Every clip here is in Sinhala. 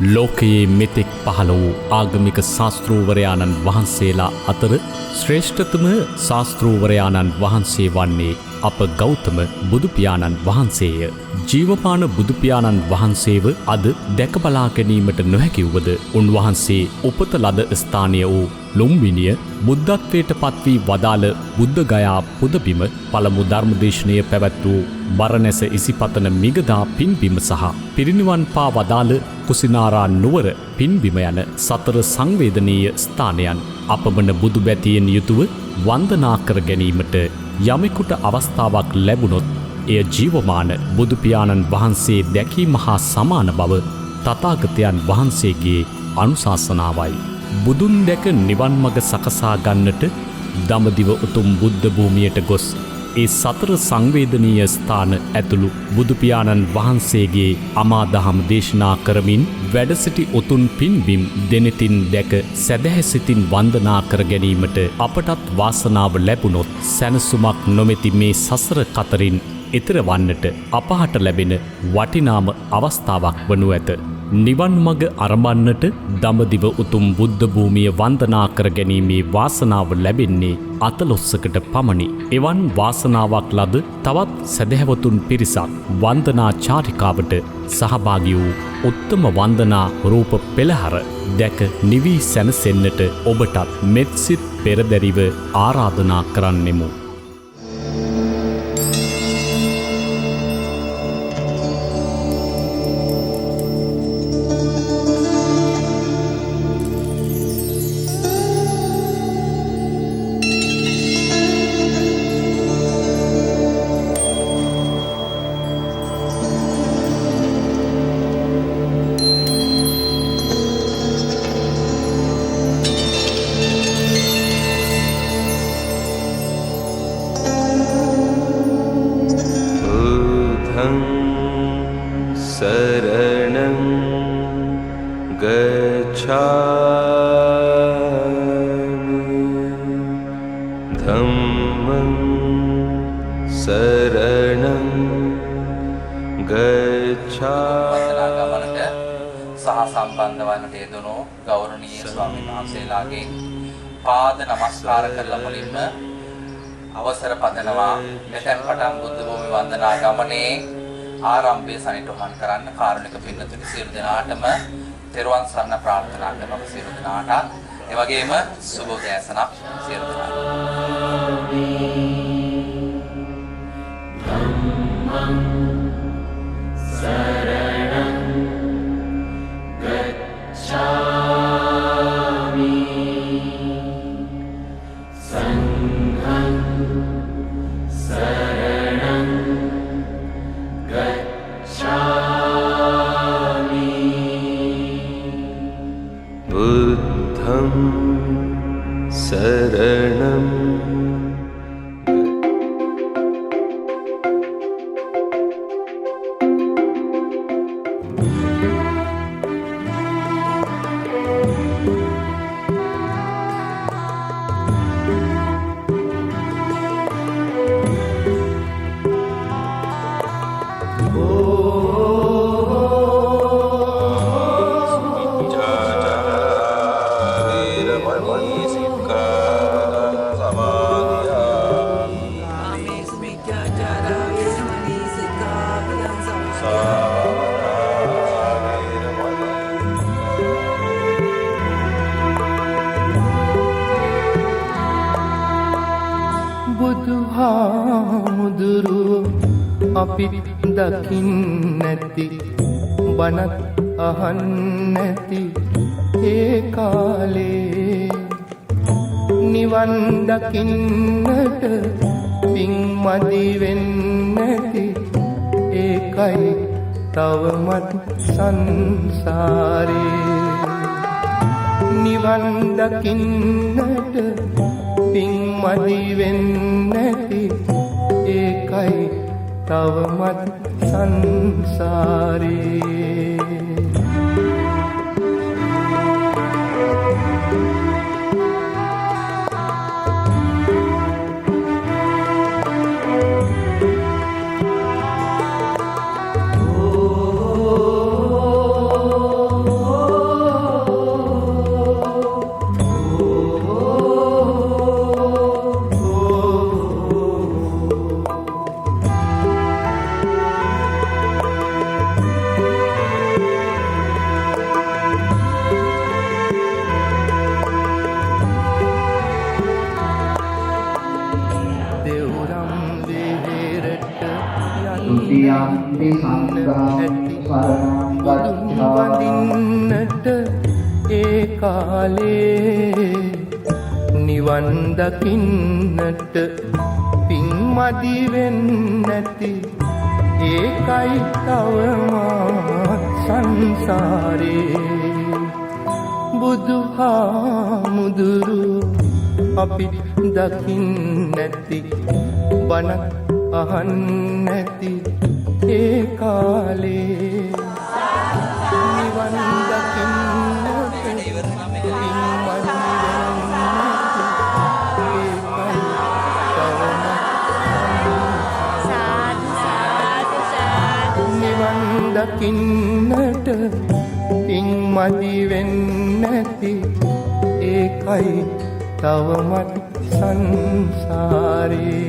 ලෝකයේ මෙතෙක් පහළ වූ ආගමික ශාස්ත්‍රූවරයාණන් වහන්සේලා අතර ශ්‍රේෂ්ඨතම ශාස්ත්‍රූවරයාණන් වහන්සේ වන්නේ අප ගෞතම බුදුපියාණන් වහන්සේය. ජීවමාන බුදුපියාණන් වහන්සේව අද දැකබලා ගැනීමට නොහැකිවුවද උන්වහන්සේ උපත ලද ස්ථානය වූ ලුම්බිනිය බුද්ධත්වයට පත්වී වදාළ බුද්ධගයා පුදබිම පළමු ධර්මදේශනය පැවැත් වූ බරණැස ඉසිපතන මිගදා පින්බිම සහ පිරිනිවන් පා වදාළ කුසිනාරා නුවර පින්බිම යන සතර සංවේදනීය ස්ථානයන් අපමණ බුදු බැතියෙන් යුතුව වන්දනා කර ගැනීමට යමෙකුට අවස්ථාවක් ලැබුණොත් එය ජීවමාන බුදුපියාණන් වහන්සේ දැකීම හා සමාන බව තථාගතයන් වහන්සේගේ අනුශාසනාවයි. බුදුන් දැක නිවන් මඟ සකසා ගන්නට දඹදිව උතුම් බුද්ධ භූමියට ගොස් ඒ සතර සංවේදනීය ස්ථාන ඇතුළු බුදුපියාණන් වහන්සේගේ අමා දහම් දේශනා කරමින් වැඩ සිටි උතුම් පින්බිම් දෙනෙතින් දැක සැදැහැ සිතින් වන්දනා කර ගැනීමට අපටත් වාසනාව ලැබුණොත් සැනසුමක් නොමැති මේ සසර කතරින් එතර වන්නට අපහට ලැබෙන වටිනාම අවස්ථාවක් වනු ඇත. නිවන් මඟ අරඹන්නට දඹදිව උතුම් බුද්ධ භූමිය වන්දනා කර ගැනීමේ වාසනාව ලැබෙන්නේ අතලොස්සකට පමණි. එවන් වාසනාවක් ලද තවත් සැදැහැවතුන් පිරිසක් වන්දනා චාරිකාවට සහභාගී වූ උත්තම වන්දනා රූප පෙළහර දැක නිවී සැනසෙන්නට ඔබටත් මෙත්සිත පෙරදැරිව ආරාධනා කරන්නෙමු. शरणं गच्छामि धम्मं शरणं ගමනට සහ සම්බන්ධ වන්නට යෙදුණු ගෞරවනීය ස්වාමීන් වහන්සේලාගේ පාද නමස්කාර කරලා මුලින්ම අවසර පදනවා මෙතෙන් පටන් බුද්ධ භූමි වන්දනා ගමනේ ආරම්භය සනිටුහන් කරන්න කාරුණික පින්නතුනි සියලු දෙනාටම තෙරුවන් සරණ ප්‍රාර්ථනා කරනවා සියලු දෙනාට. ඒ වගේම සුබ උදෑසනක් සියලු දෙනාට. ධම්මං සරණං ගච්ඡාමි සංඝං සරණං गच्छामि बुद्धं शरणं අපි දකින්නැති බණත් අහන්නැති ඒ කාලේ නිවන් දකින්නට පින් මදි වෙන්නැති ඒකයි තවමත් සංසාරේ නිවන් දකින්නට පින් මදි වෙන්නැති ඒකයි තවමත් සංසාරේ තතියම්පි සංඝං සරණං ගච්ඡාමි වඳින්නට ඒ කාලේ නිවන් දකින්නට පින්මදි වෙන්නැති ඒකයි තවමත් සංසාරේ බුදුහාමුදුරු අපි දකින්නැති බණක් අහන්නැති ඒ කාලේ නිවන් දකින්නට පින්මදි දකින්නට පින්මදි වෙන්නැති ඒකයි තවමත් සංසාරේ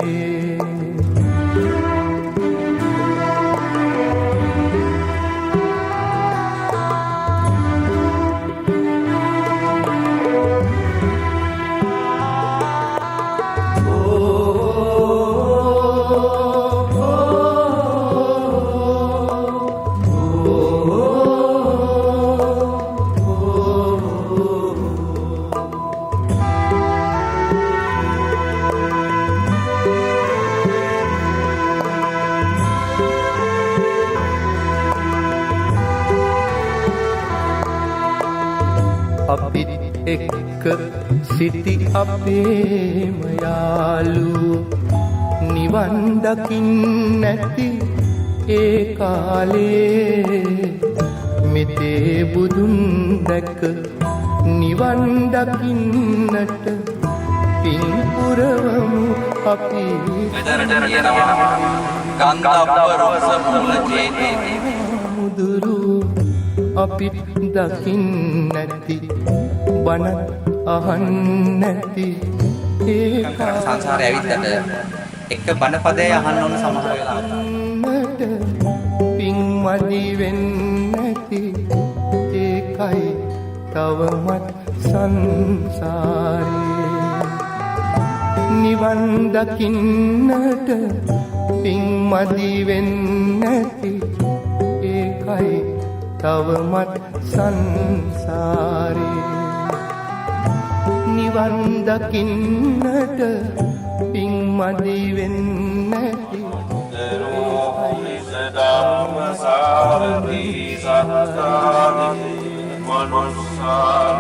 අපිත් එක්ක සිටි අපේම යාළුවෝ නිවන් දකින්නැති ඒ කාලේ මෙතේ බුදුන් දැක නිවන් දකින්නට පින් පුරවමු අපි මෙතනට කියනවා ගන්ධබ්බ රස මූල ජේතේ මුදුරු අපිත් දකින්නැති බණ අහන්නැති ඒ සංසාරේ ඇවිත්තට එක බණ පදේ අහන්න ඕන සමහර වෙලාවට පින්මදි වෙන්නැති ඒකයි තවමත් සංසාරේ නිවන් දකින්නට පින්මදි වෙන්නැති ඒකයි තවමත් සංසාරේ නිවන් දකින්නට පින්මදි වෙන්නැති ධම්ම සාරති සත්තානි මනුස්සාන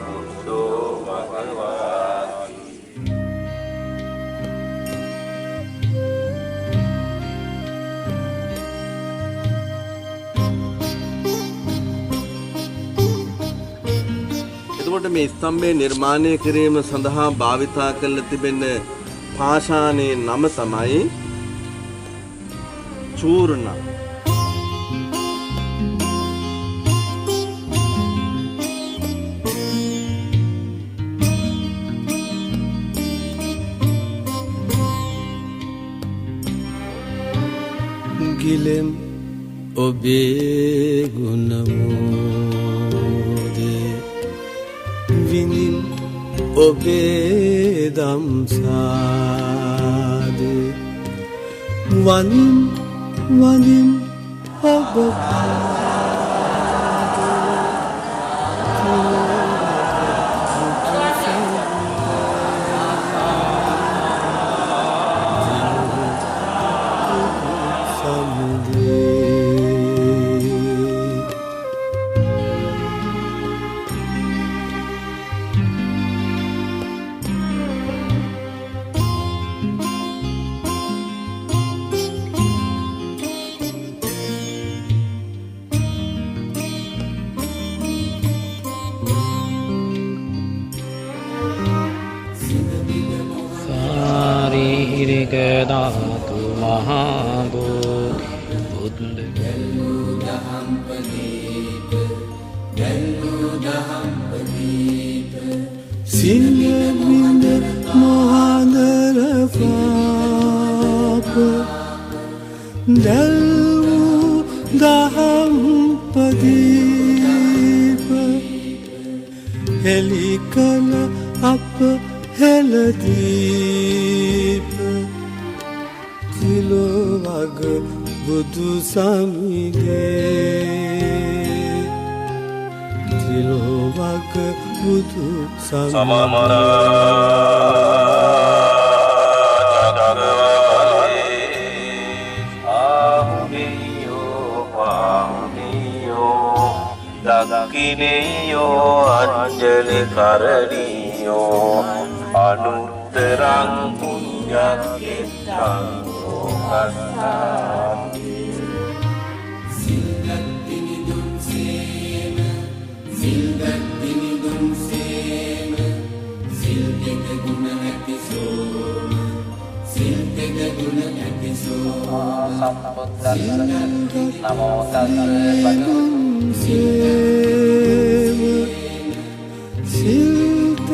බුද්ධෝ භගවාති එතකොට මේ ස්තම්භය නිර්මාණය කිරීම සඳහා භාවිතා කළ තිබෙන පාෂාණයේ නම තමයි චූර්ණ. ගිලෙම් ඔබේ ගුණමෝදේ විනින් ඔබේ දම්සාදේ වනින් වනින් ඔබ ධාතු මහා බෝධි බුද්ධ ගැල්ලු දහම් පදීප සිල්වින්ද මහාදර පාප දැල්ලු දහම් පදීප හෙලිකල අප හෙලදීප තිලවග බුදු සමිඳේ තිලෝවක බුදු දකිනයෝ අංජලි කරණියෝ අනුත්තරං පුඤ්ඤක්ඛෙත්තං ලෝකස්සාති නමෝ තස්ස සිල්තක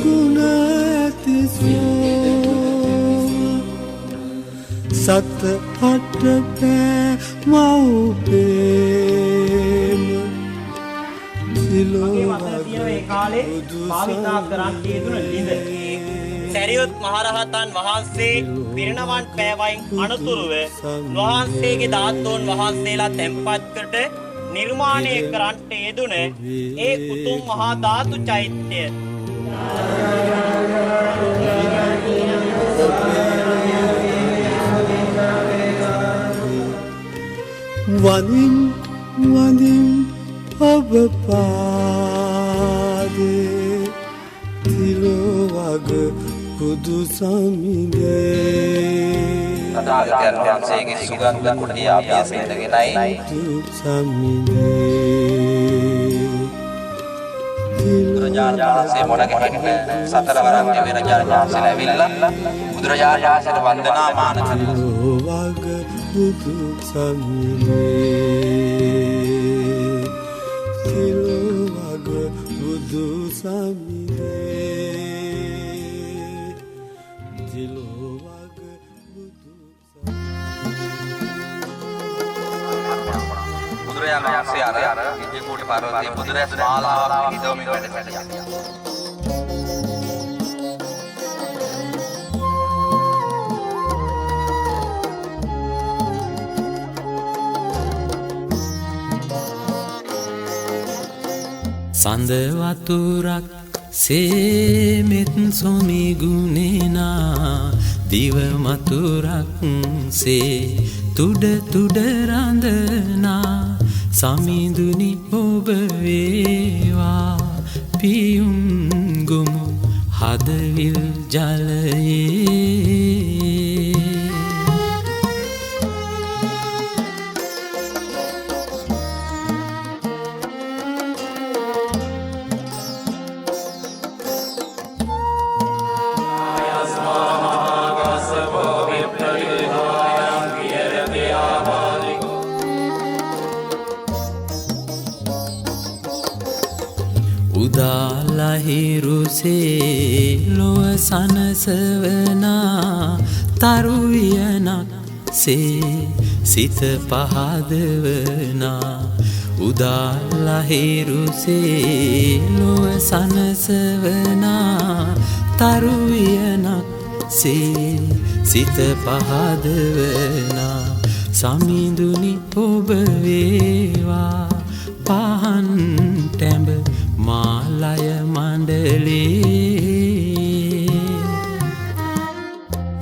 ගුණ ඇති සත අට පෑ මව්පේම සැරියුත් මහරහතන් වහන්සේ පිරිනවන් පෑවයින් අනතුරුව වහන්සේගේ ධාතුන් වහන්සේලා තැන්පත් කොට නිර්මාණය කරන්නට යෙදුන ඒ උතුම් මහා ධාතු චෛත්‍යය වදින් වදින් ඔබ පාදේ තිලෝවග බුදු සමිඳේ තථාගතයන් වහන්සේගේ සුගන්ධ කුටිය අපි අසෙන්නගෙනයි බුදුරජාණන් වහන්සේ මොන ගැහෙන්න සතර වරක් දෙවියන් වහන්සේලා ඇවිල්ලා බුදුරජාණන් වහන්සේට වන්දනාමාන කරනවා වග බුදු සමිඳේ තිලෝවග බුදු සමිඳේ තිලෝවග බුදුරජාණන් වහන්සේ අර විජයකෝටි පර්වතයේ බුදුරැස් මාලාවක් පිහිටවමින් වැඩ සිටියා. සඳ වතුරක් සේමෙත් සොමි ගුණේනා දිව මතුරක් සේ තුඩ තුඩ රඳනා සමිඳුනි ඔබ වේවා පියුම් ගොමු හදවිල් ජලයේ උදාලහිරුසේ ලොව සනසවනා තරුවියනක් සේ සිත පහදවනා උදාලහිරුසේ ලොව සනසවනා තරුවියනක් සේ සිත පහදවනා සමිඳුනි ඔබ වේවා පහන් ටැඹ මාලය මණ්ඩලේ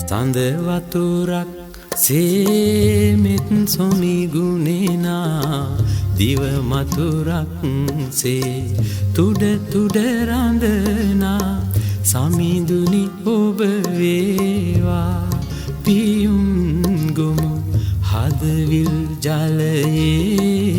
සඳ වතුරක් සේමෙත් සොමි ගුණේනා දිව මතුරක් සේ තුඩ තුඩ රඳනා සමිඳුනි ඔබ වේවා පියුම් ගොමු හදවිල් ජලයේ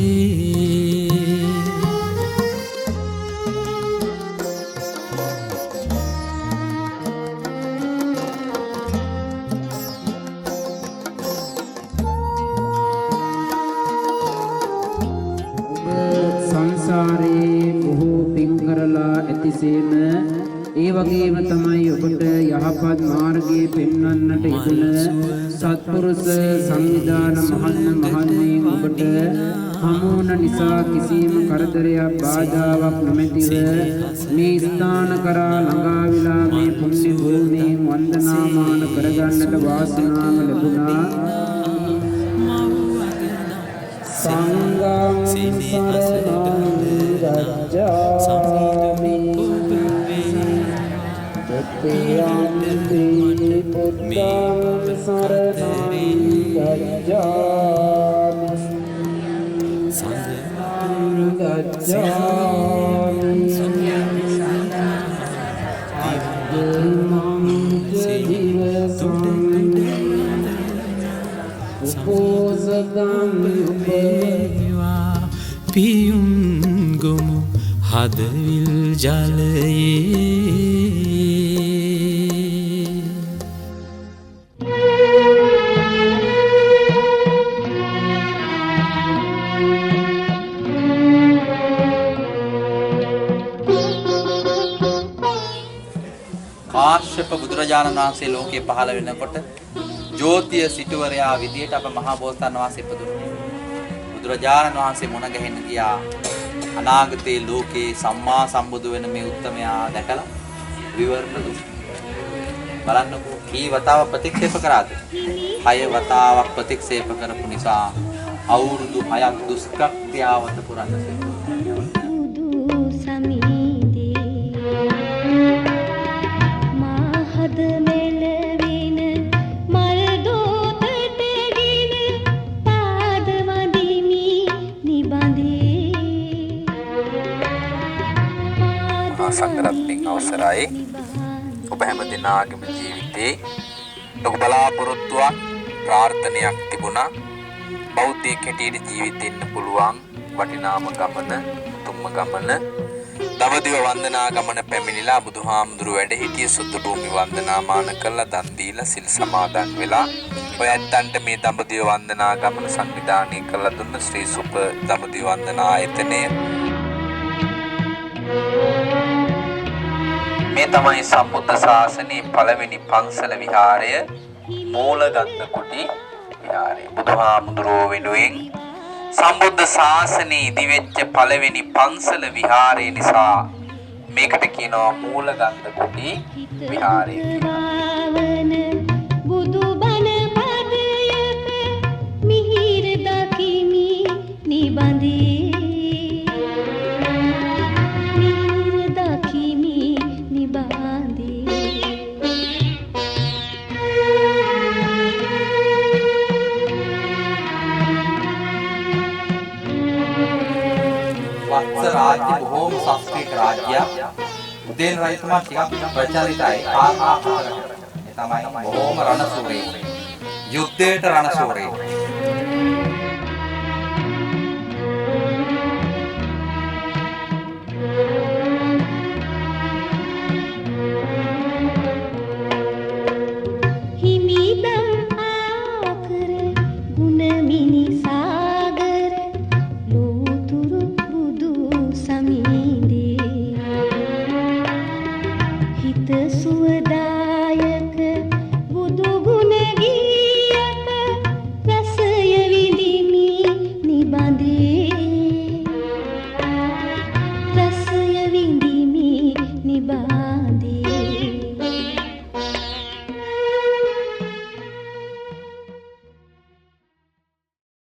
ඇතිසේම ඒ වගේම තමයි ඔබට යහපත් මාර්ගයේ පෙන්වන්නට ඉදුන සත්පුරුෂ සංවිධාන මහත්මයන් ඔබට හමුවන නිසා කිසිම කරදරයක් බාධාවක් නොමැතිව මේ ස්ථාන කරා ළඟා විලා මේ පුණ්‍ය භූමියෙන් වන්දනාමාන කරගන්නට වාසනාව ලැබුණා. සංඝං සරණං ගච්ඡාමි द्वितीयंपि बुद्धं शरणं गच्छामि පියුම් ගොමු හදවිල් ජලයේ කාශ්‍යප බුදුරජාණන් වහන්සේ ලෝකේ පහළ වෙනකොට ජෝතිය සිටුවරයා විදියට අප මහා බෝසතාණන් වහන්සේ ඉපදුණා. බුදුරජාණන් වහන්සේ මුණ ගැහෙන්න ගියා. අනාගතයේ ලෝකේ සම්මා සම්බුදු වෙන මේ උත්තමයා දැකලා විවරණ දුන්නා. බලන්නකෝ කී වතාව ප්‍රතික්ෂේප කරාද? 6 වතාවක් ප්‍රතික්ෂේප කරපු නිසා අවුරුදු 6ක් දුෂ්කෘත්‍යාවත පුරන්න සංගරත්නින් අවසරයි ඔබ හැම දිනාගේම ජීවිතේ ලොකු බලාපොරොත්තුවක් ප්‍රාර්ථනයක් තිබුණා බෞද්ධයෙක් හැටියට ජීවිතෙන්න පුළුවන් වටිනාම ගමන උතුම්ම ගමන දවදිව වන්දනා ගමන පැමිණිලා බුදුහාමුදුරු වැඩ හිටිය සුද්ධ භූමි වන්දනාමාන කළා දන් දීලා සිල් සමාදන් වෙලා ඔය ඇත්තන්ට මේ දඹදිව වන්දනා ගමන සංවිධානය කළා දුන්න ශ්‍රී සුප දඹදිව වන්දනා ආයතනය මේ තමයි සම්බුද්ධ ශාසනයේ පළවෙනි පන්සල විහාරය මූලගන්ධ කුටි විහාරය. බුදුහාමුදුරුවෝ වෙනුවෙන් සම්බුද්ධ ශාසනයේ ඉදිවෙච්ච පළවෙනි පන්සල විහාරය නිසා මේකට කියනවා මූලගන්ධ කුටි විහාරය කියලා. राज्य බොහෝම සංස්කෘතික රාජ්‍යයක්. උදේන් රජතුමා ටිකක් ප්‍රචලිතයි. කාරණා හතරකට. ඒ තමයි බොහෝම රණසූරේ. යුද්ධයට රණසූරේ. හිත සුවදා